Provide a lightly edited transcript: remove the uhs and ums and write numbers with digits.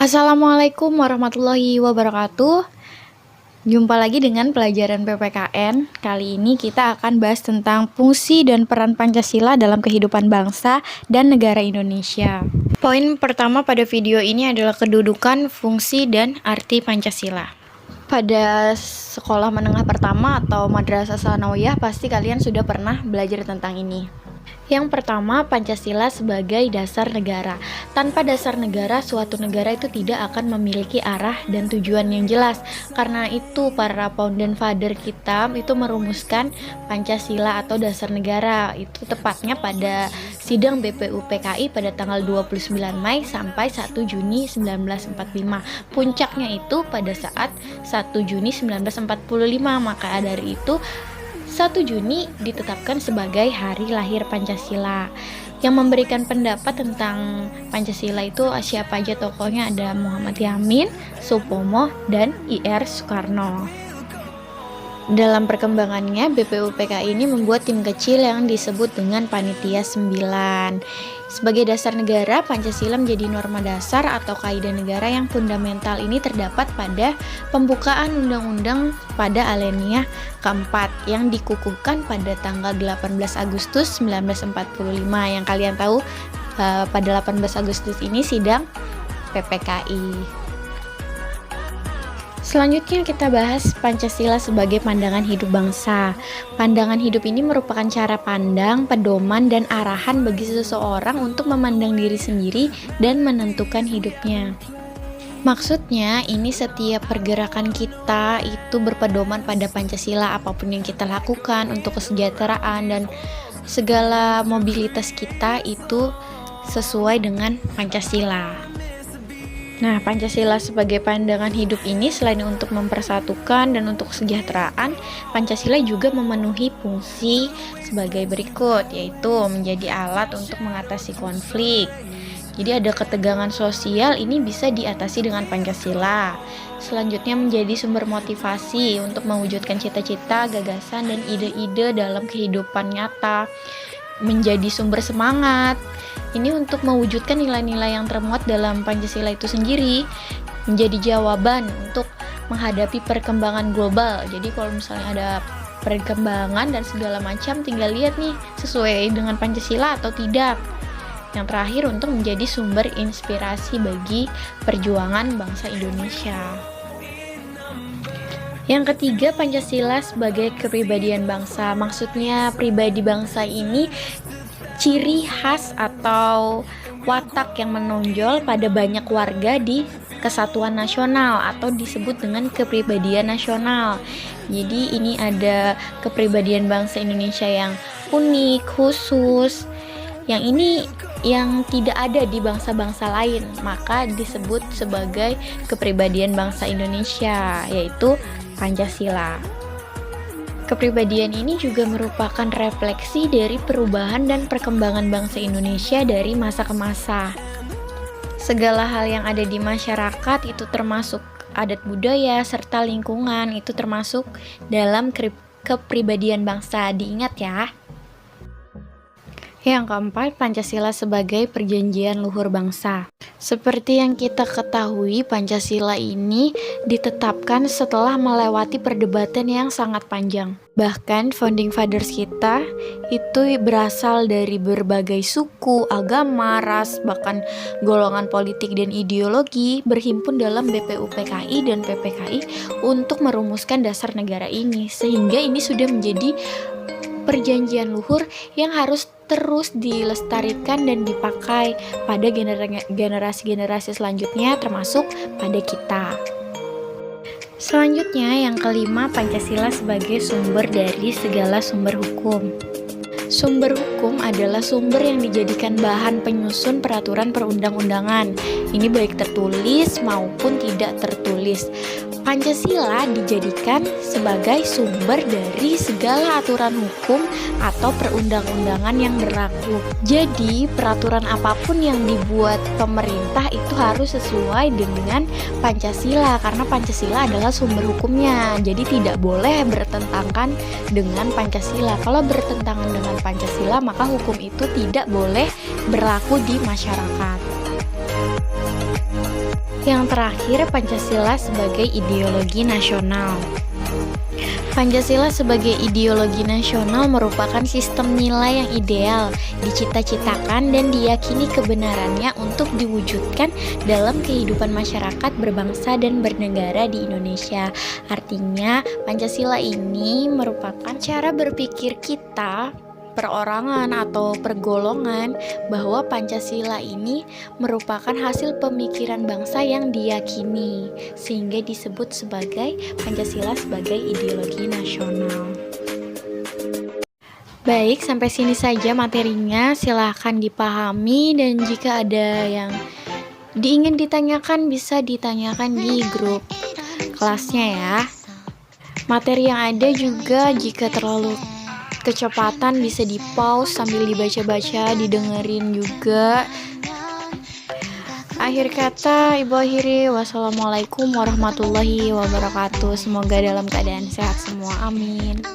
Assalamualaikum warahmatullahi wabarakatuh. Jumpa lagi dengan pelajaran PPKN. Kali ini kita akan bahas tentang fungsi dan peran Pancasila dalam kehidupan bangsa dan negara Indonesia. Poin pertama pada video ini adalah kedudukan, fungsi, dan arti Pancasila. Pada sekolah menengah pertama atau madrasah sanawiyah pasti kalian sudah pernah belajar tentang ini. Yang pertama, Pancasila sebagai dasar negara. Tanpa dasar negara, suatu negara itu tidak akan memiliki arah dan tujuan yang jelas. Karena itu, para founding father kita itu merumuskan Pancasila atau dasar negara. Itu tepatnya pada sidang BPUPKI pada tanggal 29 Mei sampai 1 Juni 1945. Puncaknya itu pada saat 1 Juni 1945. Maka dari itu 1 Juni ditetapkan sebagai hari lahir Pancasila. Yang memberikan pendapat tentang Pancasila itu siapa aja tokohnya, ada Muhammad Yamin, Supomo, dan IR Soekarno. Dalam perkembangannya, BPUPKI ini membuat tim kecil yang disebut dengan Panitia 9. Sebagai dasar negara, Pancasila menjadi norma dasar atau kaidah negara yang fundamental. Ini terdapat pada pembukaan undang-undang pada alinea keempat yang dikukuhkan pada tanggal 18 Agustus 1945. Yang kalian tahu, pada 18 Agustus ini sidang PPKI. Selanjutnya kita bahas Pancasila sebagai pandangan hidup bangsa. Pandangan hidup ini merupakan cara pandang, pedoman, dan arahan bagi seseorang untuk memandang diri sendiri dan menentukan hidupnya. Maksudnya, ini setiap pergerakan kita itu berpedoman pada Pancasila, apapun yang kita lakukan untuk kesejahteraan dan segala mobilitas kita itu sesuai dengan Pancasila. Nah, Pancasila sebagai pandangan hidup ini selain untuk mempersatukan dan untuk kesejahteraan, Pancasila juga memenuhi fungsi sebagai berikut, yaitu menjadi alat untuk mengatasi konflik. Jadi ada ketegangan sosial, ini bisa diatasi dengan Pancasila. Selanjutnya menjadi sumber motivasi untuk mewujudkan cita-cita, gagasan, dan ide-ide dalam kehidupan nyata. Menjadi sumber semangat, ini untuk mewujudkan nilai-nilai yang termuat dalam Pancasila itu sendiri. Menjadi jawaban untuk menghadapi perkembangan global. Jadi kalau misalnya ada perkembangan dan segala macam, tinggal lihat nih sesuai dengan Pancasila atau tidak. Yang terakhir, untuk menjadi sumber inspirasi bagi perjuangan bangsa Indonesia. Yang ketiga, Pancasila sebagai kepribadian bangsa. Maksudnya pribadi bangsa ini ciri khas atau watak yang menonjol pada banyak warga di kesatuan nasional atau disebut dengan kepribadian nasional. Jadi ini ada kepribadian bangsa Indonesia yang unik, khusus. Yang ini yang tidak ada di bangsa-bangsa lain, maka disebut sebagai kepribadian bangsa Indonesia, yaitu Pancasila. Kepribadian ini juga merupakan refleksi dari perubahan dan perkembangan bangsa Indonesia dari masa ke masa. Segala hal yang ada di masyarakat itu termasuk adat budaya serta lingkungan, itu termasuk dalam kepribadian bangsa. Diingat ya. Yang keempat, Pancasila sebagai perjanjian luhur bangsa. Seperti yang kita ketahui, Pancasila ini ditetapkan setelah melewati perdebatan yang sangat panjang. Bahkan founding fathers kita itu berasal dari berbagai suku, agama, ras, bahkan golongan politik dan ideologi berhimpun dalam BPUPKI dan PPKI untuk merumuskan dasar negara ini. Sehingga ini sudah menjadi perjanjian luhur yang harus terus dilestarikan dan dipakai pada generasi-generasi selanjutnya, termasuk pada kita. Selanjutnya, yang kelima, Pancasila sebagai sumber dari segala sumber hukum. Sumber hukum adalah sumber yang dijadikan bahan penyusun peraturan perundang-undangan. Ini baik tertulis maupun tidak tertulis. Pancasila dijadikan sebagai sumber dari segala aturan hukum atau perundang-undangan yang berlaku. Jadi, peraturan apapun yang dibuat pemerintah itu harus sesuai dengan Pancasila, karena Pancasila adalah sumber hukumnya. Jadi, tidak boleh bertentangan dengan Pancasila. Kalau bertentangan dengan Pancasila, maka hukum itu tidak boleh berlaku di masyarakat. Yang terakhir, Pancasila sebagai ideologi nasional. Pancasila sebagai ideologi nasional merupakan sistem nilai yang ideal, dicita-citakan dan diyakini kebenarannya untuk diwujudkan dalam kehidupan masyarakat berbangsa dan bernegara di Indonesia. Artinya, Pancasila ini merupakan cara berpikir kita, perorangan atau pergolongan, bahwa Pancasila ini merupakan hasil pemikiran bangsa yang diyakini, sehingga disebut sebagai Pancasila sebagai ideologi nasional. Baik, sampai sini saja materinya, silahkan dipahami, dan jika ada yang ingin ditanyakan bisa ditanyakan di grup kelasnya ya. Materi yang ada juga jika terlalu kecepatan bisa di pause sambil dibaca-baca, didengerin juga. Akhir kata ibu akhiri, wassalamualaikum warahmatullahi wabarakatuh. Semoga dalam keadaan sehat semua, amin.